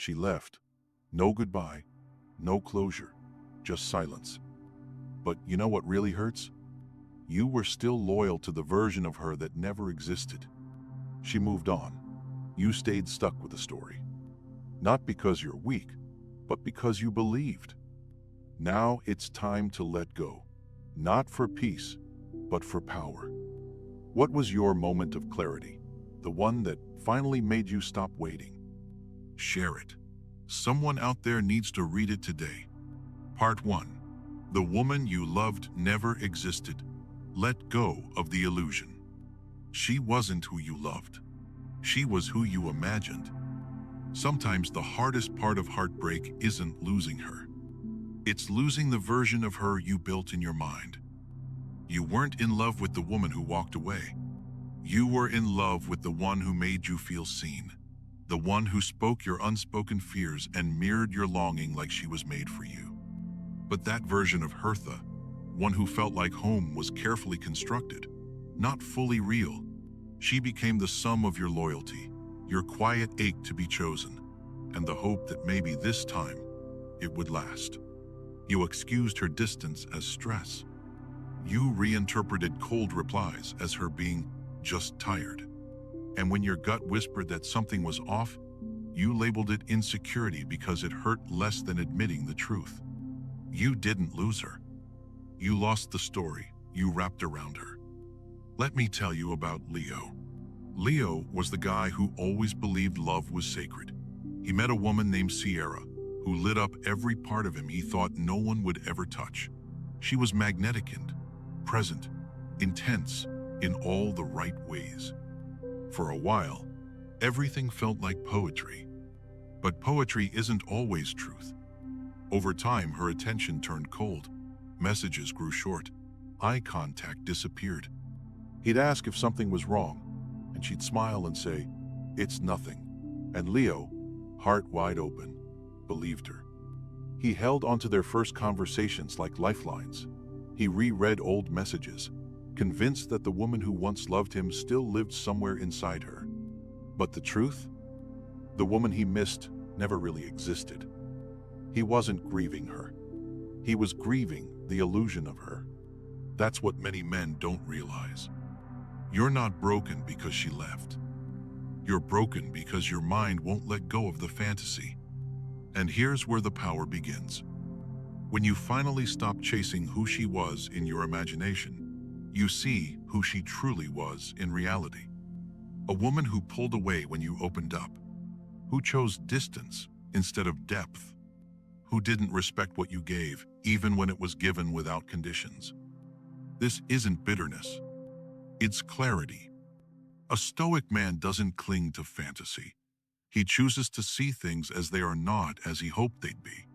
She left. No goodbye, no closure, just silence. But you know what really hurts? You were still loyal to the version of her that never existed. She moved on. You stayed stuck with the story. Not because you're weak, but because you believed. Now it's time to let go. Not for peace, but for power. What was your moment of clarity? The one that finally made you stop waiting? Share it. Someone out there needs to read it today. Part 1. The woman you loved never existed. Let go of the illusion. She wasn't who you loved. She was who you imagined. Sometimes the hardest part of heartbreak isn't losing her. It's losing the version of her you built in your mind. You weren't in love with the woman who walked away. You were in love with the one who made you feel seen. The one who spoke your unspoken fears and mirrored your longing like she was made for you. But that version of Hertha, one who felt like home, was carefully constructed, not fully real. She became the sum of your loyalty, your quiet ache to be chosen, and the hope that maybe this time it would last. You excused her distance as stress. You reinterpreted cold replies as her being just tired. And when your gut whispered that something was off, you labeled it insecurity because it hurt less than admitting the truth. You didn't lose her. You lost the story you wrapped around her. Let me tell you about Leo. Leo was the guy who always believed love was sacred. He met a woman named Sierra, who lit up every part of him he thought no one would ever touch. She was magnetic and present, intense, in all the right ways. For a while, everything felt like poetry. But poetry isn't always truth. Over time, her attention turned cold. Messages grew short. Eye contact disappeared. He'd ask if something was wrong, and she'd smile and say, "It's nothing." And Leo, heart wide open, believed her. He held onto their first conversations like lifelines. He reread old messages, convinced that the woman who once loved him still lived somewhere inside her. But the truth? The woman he missed never really existed. He wasn't grieving her. He was grieving the illusion of her. That's what many men don't realize. You're not broken because she left. You're broken because your mind won't let go of the fantasy. And here's where the power begins. When you finally stop chasing who she was in your imagination, you see who she truly was in reality. A woman who pulled away when you opened up, who chose distance instead of depth, who didn't respect what you gave, even when it was given without conditions. This isn't bitterness. It's clarity. A Stoic man doesn't cling to fantasy. He chooses to see things as they are not as he hoped they'd be.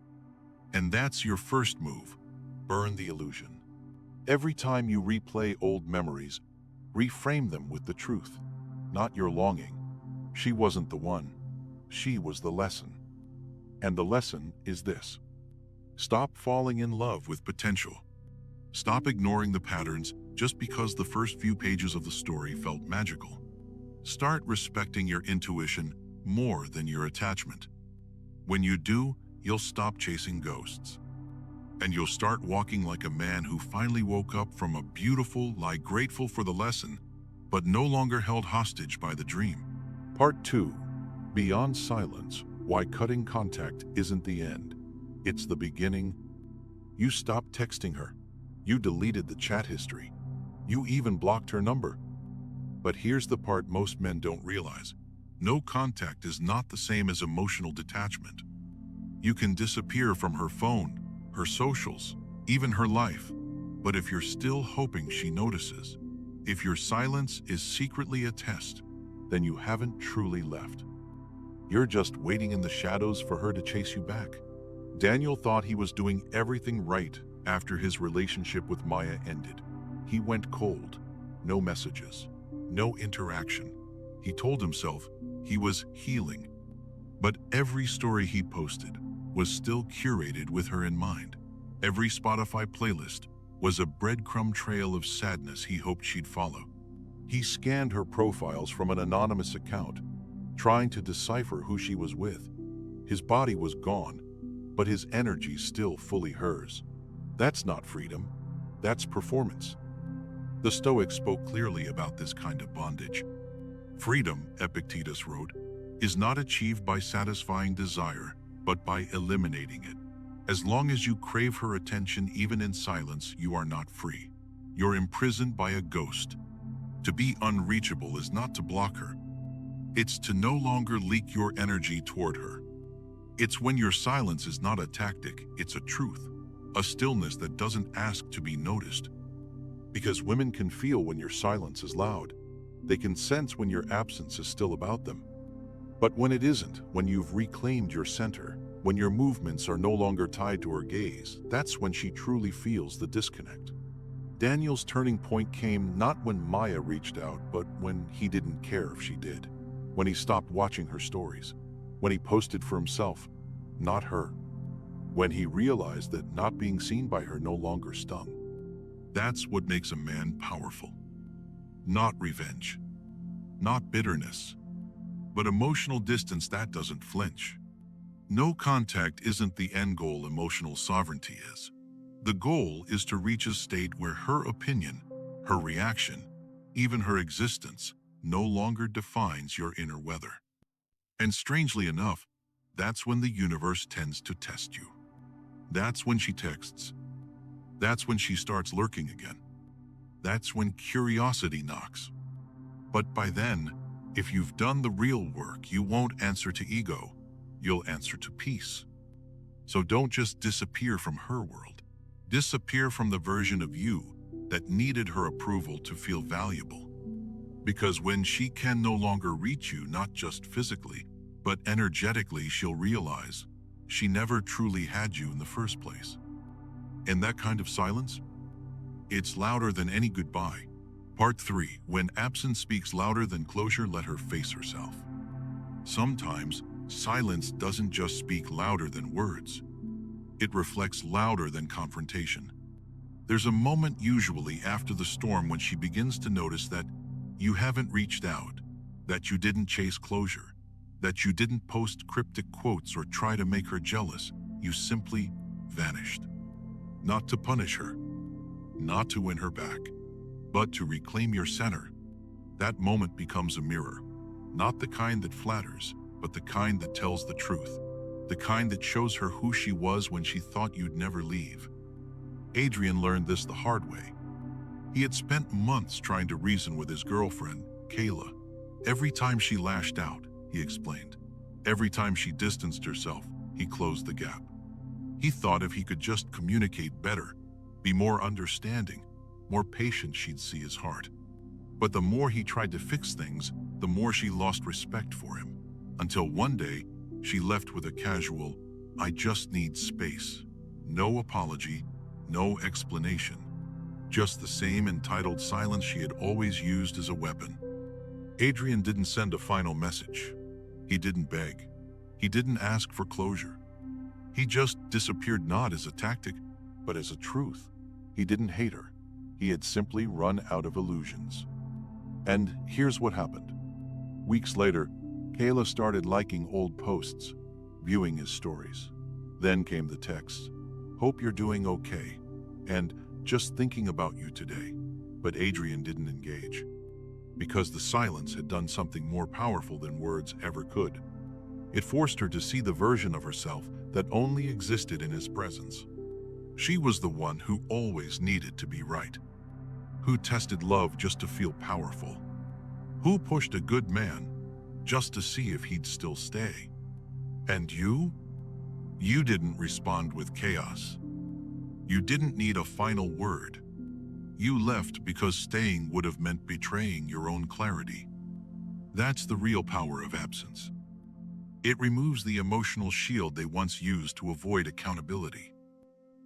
And that's your first move. Burn the illusion. Every time you replay old memories, reframe them with the truth, not your longing. She wasn't the one. She was the lesson. And the lesson is this. Stop falling in love with potential. Stop ignoring the patterns just because the first few pages of the story felt magical. Start respecting your intuition more than your attachment. When you do, you'll stop chasing ghosts. And you'll start walking like a man who finally woke up from a beautiful lie, grateful for the lesson, but no longer held hostage by the dream. Part 2. Beyond silence, why cutting contact isn't the end. It's the beginning. You stopped texting her. You deleted the chat history. You even blocked her number. But here's the part most men don't realize. No contact is not the same as emotional detachment. You can disappear from her phone, her socials, even her life. But if you're still hoping she notices, if your silence is secretly a test, then you haven't truly left. You're just waiting in the shadows for her to chase you back. Daniel thought he was doing everything right after his relationship with Maya ended. He went cold. No messages. No interaction. He told himself he was healing. But every story he posted was still curated with her in mind. Every Spotify playlist was a breadcrumb trail of sadness he hoped she'd follow. He scanned her profiles from an anonymous account, trying to decipher who she was with. His body was gone, but his energy still fully hers. That's not freedom, that's performance. The Stoics spoke clearly about this kind of bondage. Freedom, Epictetus wrote, is not achieved by satisfying desire, but by eliminating it. As long as you crave her attention even in silence, you are not free. You're imprisoned by a ghost. To be unreachable is not to block her. It's to no longer leak your energy toward her. It's when your silence is not a tactic, it's a truth, a stillness that doesn't ask to be noticed. Because women can feel when your silence is loud. They can sense when your absence is still about them. But when it isn't, when you've reclaimed your center, when your movements are no longer tied to her gaze, that's when she truly feels the disconnect. Daniel's turning point came not when Maya reached out, but when he didn't care if she did. When he stopped watching her stories. When he posted for himself, not her. When he realized that not being seen by her no longer stung. That's what makes a man powerful. Not revenge, not bitterness, but emotional distance that doesn't flinch. No contact isn't the end goal, emotional sovereignty is. The goal is to reach a state where her opinion, her reaction, even her existence, no longer defines your inner weather. And strangely enough, that's when the universe tends to test you. That's when she texts. That's when she starts lurking again. That's when curiosity knocks. But by then, if you've done the real work, you won't answer to ego, you'll answer to peace. So don't just disappear from her world. Disappear from the version of you that needed her approval to feel valuable. Because when she can no longer reach you, not just physically, but energetically, she'll realize she never truly had you in the first place. And that kind of silence? It's louder than any goodbye. Part 3. When absence speaks louder than closure, let her face herself. Sometimes, silence doesn't just speak louder than words. It reflects louder than confrontation. There's a moment, usually after the storm, when she begins to notice that you haven't reached out, that you didn't chase closure, that you didn't post cryptic quotes or try to make her jealous. You simply vanished. Not to punish her, not to win her back, but to reclaim your center. That moment becomes a mirror, not the kind that flatters, but the kind that tells the truth, the kind that shows her who she was when she thought you'd never leave. Adrian learned this the hard way. He had spent months trying to reason with his girlfriend, Kayla. Every time she lashed out, he explained. Every time she distanced herself, he closed the gap. He thought if he could just communicate better, be more understanding, more patient, she'd see his heart. But the more he tried to fix things, the more she lost respect for him. Until one day, she left with a casual, "I just need space." No apology, no explanation. Just the same entitled silence she had always used as a weapon. Adrian didn't send a final message. He didn't beg. He didn't ask for closure. He just disappeared, not as a tactic, but as a truth. He didn't hate her. He had simply run out of illusions. And here's what happened. Weeks later, Kayla started liking old posts, viewing his stories. Then came the texts, "Hope you're doing okay," and "Just thinking about you today." But Adrian didn't engage, because the silence had done something more powerful than words ever could. It forced her to see the version of herself that only existed in his presence. She was the one who always needed to be right, who tested love just to feel powerful, who pushed a good man just to see if he'd still stay. And you? You didn't respond with chaos. You didn't need a final word. You left because staying would have meant betraying your own clarity. That's the real power of absence. It removes the emotional shield they once used to avoid accountability.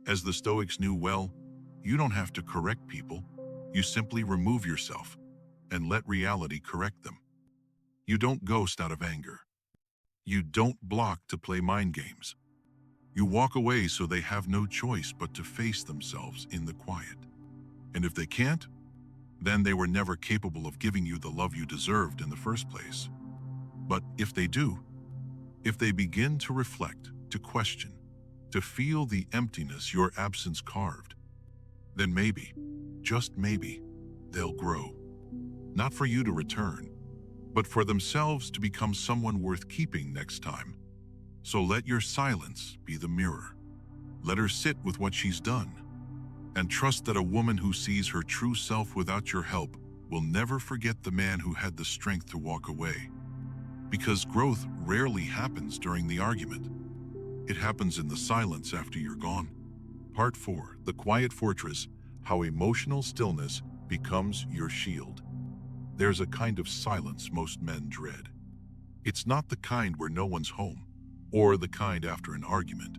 As the Stoics knew well, you don't have to correct people. You simply remove yourself and let reality correct them. You don't ghost out of anger. You don't block to play mind games. You walk away so they have no choice but to face themselves in the quiet. And if they can't, then they were never capable of giving you the love you deserved in the first place. But if they do, If they begin to reflect, to question, to feel the emptiness your absence carved, then maybe, just maybe, they'll grow. Not for you to return, but for themselves to become someone worth keeping next time. So let your silence be the mirror. Let her sit with what she's done, and trust that a woman who sees her true self without your help will never forget the man who had the strength to walk away. Because growth rarely happens during the argument. It happens in the silence after you're gone. Part 4, The Quiet Fortress, How Emotional Stillness Becomes Your Shield. There's a kind of silence most men dread. It's not the kind where no one's home, or the kind after an argument.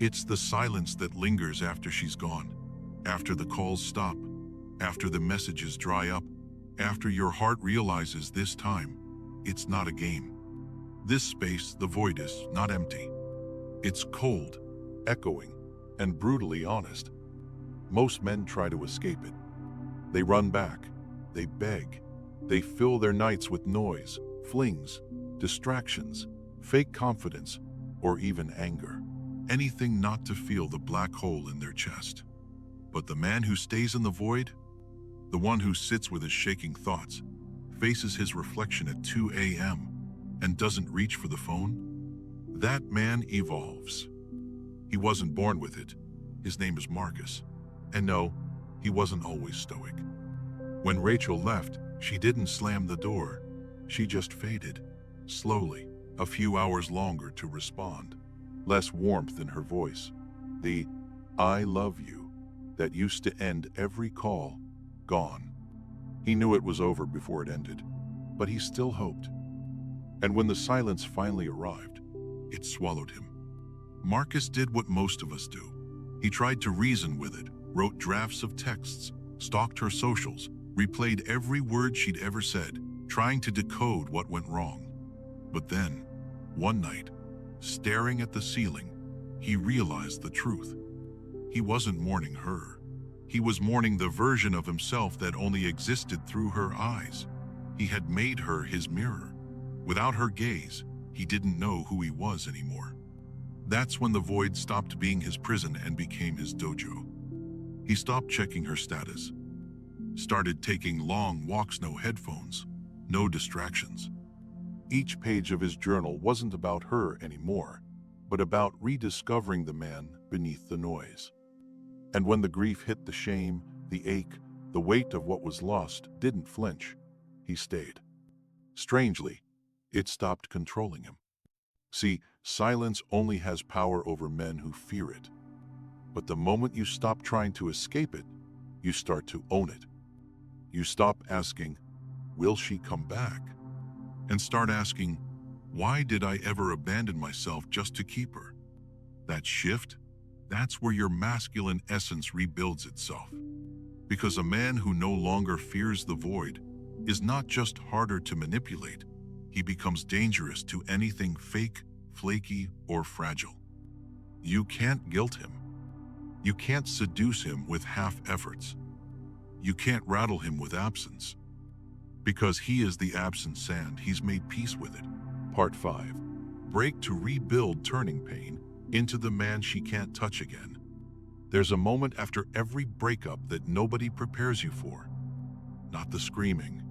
It's the silence that lingers after she's gone, after the calls stop, after the messages dry up, after your heart realizes this time, it's not a game. This space, the void, is not empty. It's cold, echoing, and brutally honest. Most men try to escape it. They run back, they beg, they fill their nights with noise, flings, distractions, fake confidence, or even anger. Anything not to feel the black hole in their chest. But the man who stays in the void, the one who sits with his shaking thoughts, faces his reflection at 2 a.m. and doesn't reach for the phone, that man evolves. He wasn't born with it. His name is Marcus. And no, he wasn't always stoic. When Rachel left, she didn't slam the door. She just faded, slowly, a few hours longer to respond. Less warmth in her voice. The "I love you" that used to end every call, gone. He knew it was over before it ended, but he still hoped. And when the silence finally arrived, it swallowed him. Marcus did what most of us do. He tried to reason with it, wrote drafts of texts, stalked her socials, replayed every word she'd ever said, trying to decode what went wrong. But then, one night, staring at the ceiling, he realized the truth. He wasn't mourning her. He was mourning the version of himself that only existed through her eyes. He had made her his mirror. Without her gaze, he didn't know who he was anymore. That's when the void stopped being his prison and became his dojo. He stopped checking her status, started taking long walks, no headphones, no distractions. Each page of his journal wasn't about her anymore, but about rediscovering the man beneath the noise. And when the grief hit, the shame, the ache, the weight of what was lost didn't flinch. He stayed. Strangely, it stopped controlling him. See, silence only has power over men who fear it. But the moment you stop trying to escape it, you start to own it. You stop asking, "Will she come back?" and start asking, "Why did I ever abandon myself just to keep her?" That shift, that's where your masculine essence rebuilds itself. Because a man who no longer fears the void is not just harder to manipulate, he becomes dangerous to anything fake, flaky, or fragile. You can't guilt him. You can't seduce him with half efforts. You can't rattle him with absence. Because he is the absent sand, he's made peace with it. Part 5. Break to rebuild, turning pain into the man she can't touch again. There's a moment after every breakup that nobody prepares you for. Not the screaming,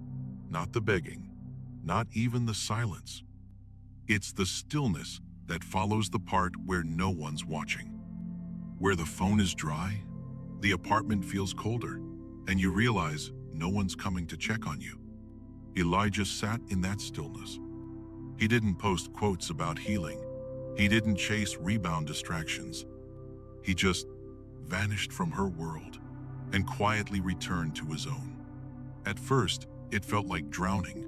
not the begging, not even the silence. It's the stillness that follows the part where no one's watching. Where the phone is dry, the apartment feels colder, and you realize no one's coming to check on you. Elijah sat in that stillness. He didn't post quotes about healing. He didn't chase rebound distractions. He just vanished from her world and quietly returned to his own. At first, it felt like drowning,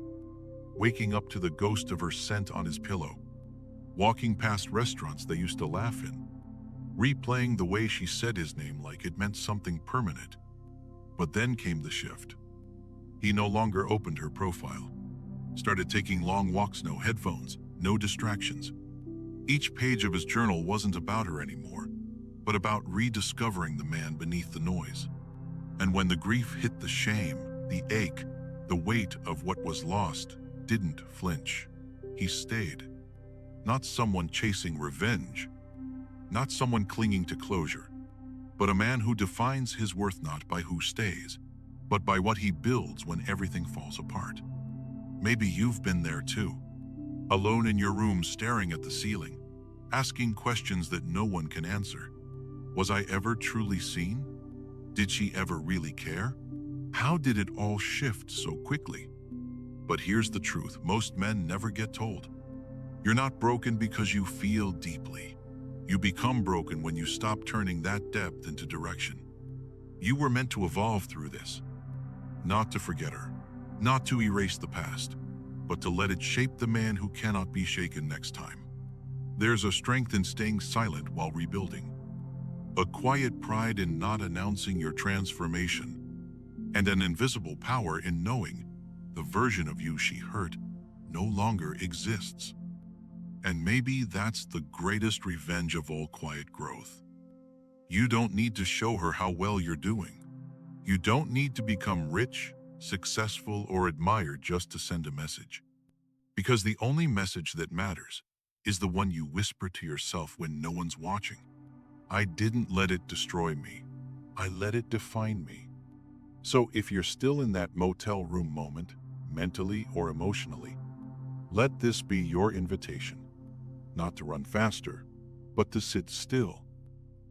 waking up to the ghost of her scent on his pillow, walking past restaurants they used to laugh in, replaying the way she said his name like it meant something permanent. But then came the shift. He no longer opened her profile, started taking long walks, no headphones, no distractions. Each page of his journal wasn't about her anymore, but about rediscovering the man beneath the noise. And when the grief hit, the shame, the ache, the weight of what was lost didn't flinch. He stayed. Not someone chasing revenge, not someone clinging to closure, but a man who defines his worth not by who stays, but by what he builds when everything falls apart. Maybe you've been there too, alone in your room staring at the ceiling, asking questions that no one can answer. Was I ever truly seen? Did she ever really care? How did it all shift so quickly? But here's the truth most men never get told. You're not broken because you feel deeply. You become broken when you stop turning that depth into direction. You were meant to evolve through this, not to forget her, not to erase the past, but to let it shape the man who cannot be shaken next time. There's a strength in staying silent while rebuilding, a quiet pride in not announcing your transformation, and an invisible power in knowing the version of you she hurt no longer exists. And maybe that's the greatest revenge of all quiet growth. You don't need to show her how well you're doing. You don't need to become rich, successful, or admired just to send a message. Because the only message that matters is the one you whisper to yourself when no one's watching. I didn't let it destroy me. I let it define me. So if you're still in that motel room moment, mentally or emotionally, let this be your invitation. Not to run faster, but to sit still.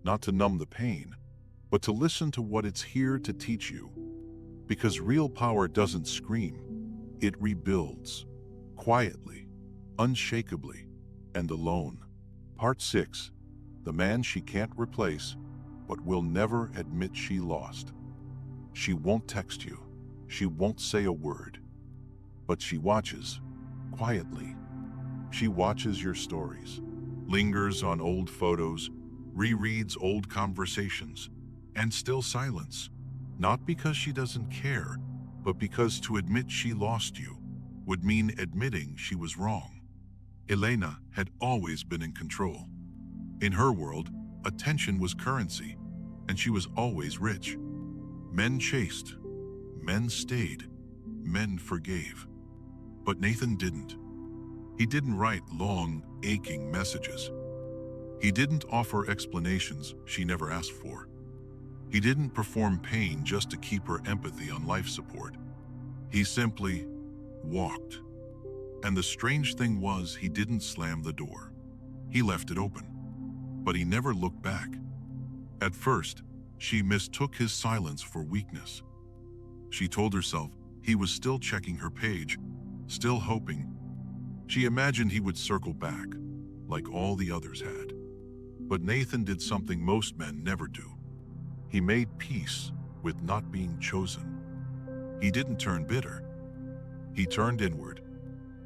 Not to numb the pain, but to listen to what it's here to teach you. Because real power doesn't scream, it rebuilds. Quietly, unshakably, and alone. Part 6. The man she can't replace, but will never admit she lost. She won't text you. She won't say a word. But she watches, quietly. She watches your stories, lingers on old photos, rereads old conversations, and still silence. Not because she doesn't care, but because to admit she lost you would mean admitting she was wrong. Elena had always been in control. In her world, attention was currency, and she was always rich. Men chased, men stayed, men forgave. But Nathan didn't. He didn't write long, aching messages. He didn't offer explanations she never asked for. He didn't perform pain just to keep her empathy on life support. He simply walked. And the strange thing was, he didn't slam the door. He left it open. But he never looked back. At first, she mistook his silence for weakness. She told herself he was still checking her page, still hoping. She imagined he would circle back, like all the others had. But Nathan did something most men never do. He made peace with not being chosen. He didn't turn bitter. He turned inward.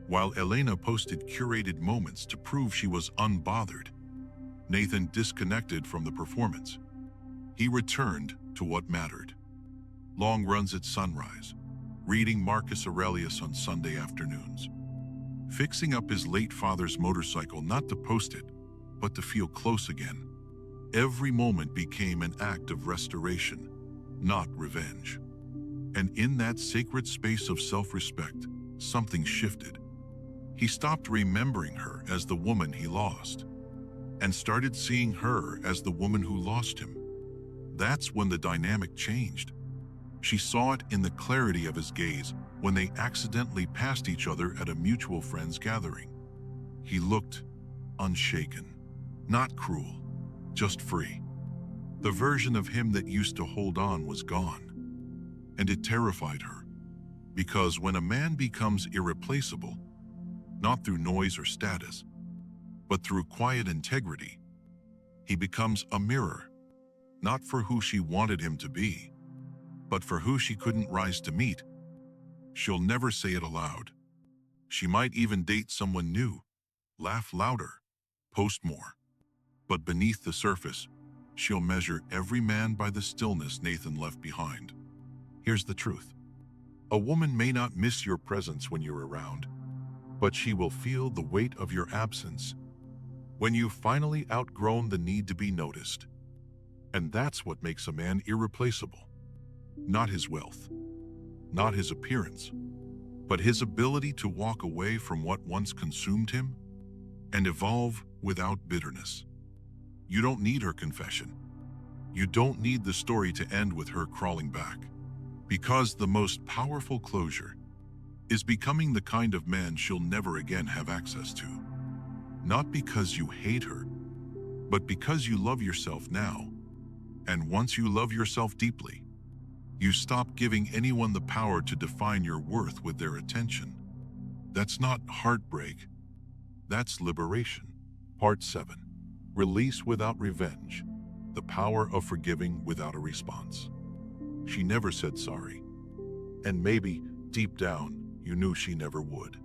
While Elena posted curated moments to prove she was unbothered, Nathan disconnected from the performance. He returned to what mattered. Long runs at sunrise, reading Marcus Aurelius on Sunday afternoons, fixing up his late father's motorcycle not to post it, but to feel close again. Every moment became an act of restoration, not revenge. And in that sacred space of self-respect, something shifted. He stopped remembering her as the woman he lost, and started seeing her as the woman who lost him. That's when the dynamic changed. She saw it in the clarity of his gaze when they accidentally passed each other at a mutual friend's gathering. He looked unshaken, not cruel, just free. The version of him that used to hold on was gone. And it terrified her, because when a man becomes irreplaceable, not through noise or status, but through quiet integrity, he becomes a mirror, not for who she wanted him to be, but for who she couldn't rise to meet. She'll never say it aloud. She might even date someone new, laugh louder, post more. But beneath the surface, she'll measure every man by the stillness Nathan left behind. Here's the truth. A woman may not miss your presence when you're around, but she will feel the weight of your absence when you've finally outgrown the need to be noticed. And that's what makes a man irreplaceable. Not his wealth, not his appearance, but his ability to walk away from what once consumed him and evolve without bitterness. You don't need her confession. You don't need the story to end with her crawling back. Because the most powerful closure is becoming the kind of man she'll never again have access to. Not because you hate her, but because you love yourself now. And once you love yourself deeply, you stop giving anyone the power to define your worth with their attention. That's not heartbreak, that's liberation. Part 7. Release without revenge. The power of forgiving without a response. She never said sorry. And maybe, deep down, you knew she never would.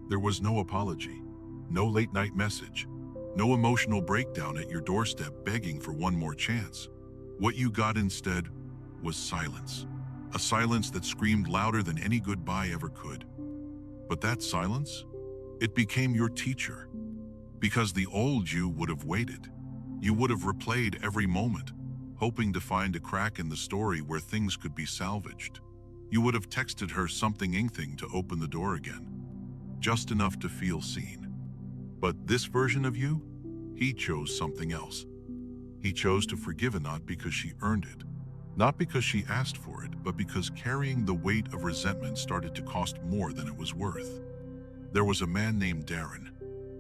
There was no apology, no late-night message, no emotional breakdown at your doorstep begging for one more chance. What you got instead was silence. A silence that screamed louder than any goodbye ever could. But that silence, it became your teacher. Because the old you would have waited. You would have replayed every moment, hoping to find a crack in the story where things could be salvaged. You would have texted her anything to open the door again, just enough to feel seen. But this version of you, he chose something else. He chose to forgive, not because she earned it, not because she asked for it, but because carrying the weight of resentment started to cost more than it was worth. There was a man named Darren.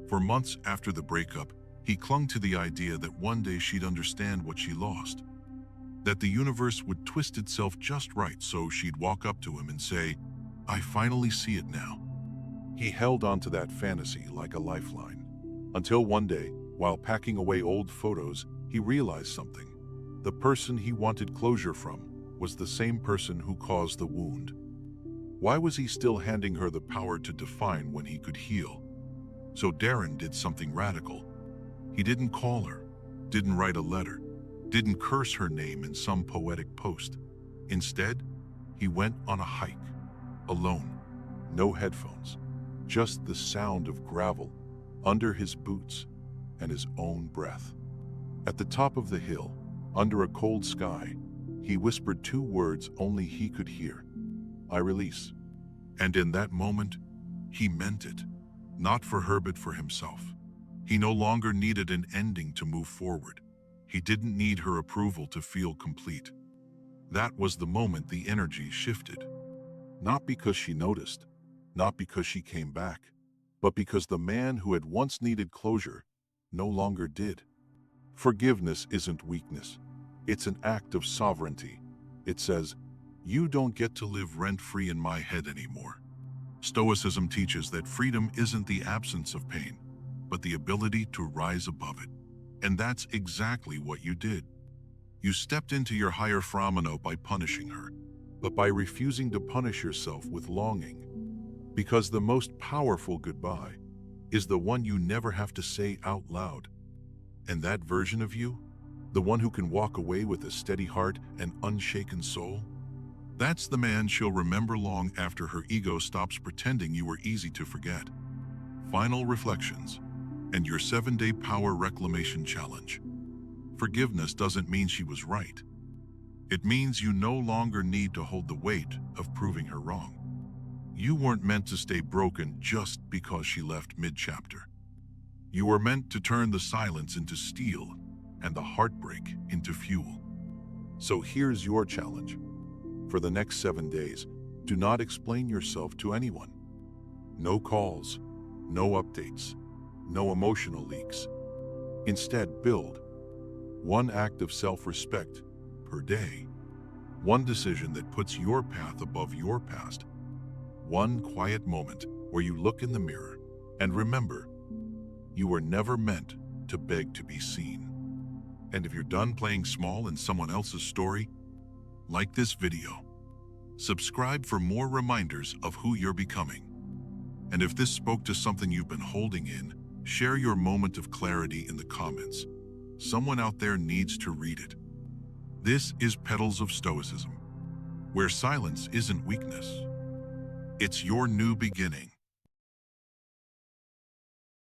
For months after the breakup, he clung to the idea that one day she'd understand what she lost, that the universe would twist itself just right so she'd walk up to him and say, "I finally see it now." He held on to that fantasy like a lifeline, until one day, while packing away old photos, he realized something. The person he wanted closure from was the same person who caused the wound. Why was he still handing her the power to define when he could heal? So Darren did something radical. He didn't call her, didn't write a letter, didn't curse her name in some poetic post. Instead, he went on a hike, alone, no headphones, just the sound of gravel under his boots and his own breath. At the top of the hill, under a cold sky, he whispered 2 words only he could hear: "I release." And in that moment, he meant it, not for her but for himself. He no longer needed an ending to move forward. He didn't need her approval to feel complete. That was the moment the energy shifted. Not because she noticed, not because she came back, but because the man who had once needed closure no longer did. Forgiveness isn't weakness. It's an act of sovereignty. It says, "You don't get to live rent-free in my head anymore." Stoicism teaches that freedom isn't the absence of pain, but the ability to rise above it. And that's exactly what you did. You stepped into your higher Frama not by punishing her, but by refusing to punish yourself with longing. Because the most powerful goodbye is the one you never have to say out loud. And that version of you, the one who can walk away with a steady heart and unshaken soul, that's the man she'll remember long after her ego stops pretending you were easy to forget. Final reflections and your 7-day power reclamation challenge. Forgiveness doesn't mean she was right. It means you no longer need to hold the weight of proving her wrong. You weren't meant to stay broken just because she left mid-chapter. You were meant to turn the silence into steel and the heartbreak into fuel. So here's your challenge. For the next 7 days, do not explain yourself to anyone. No calls, no updates, no emotional leaks. Instead, build one act of self-respect per day. One decision that puts your path above your past. One quiet moment where you look in the mirror and remember, you were never meant to beg to be seen. And if you're done playing small in someone else's story, like this video. Subscribe for more reminders of who you're becoming. And if this spoke to something you've been holding in, share your moment of clarity in the comments. Someone out there needs to read it. This is Petals of Stoicism, where silence isn't weakness. It's your new beginning.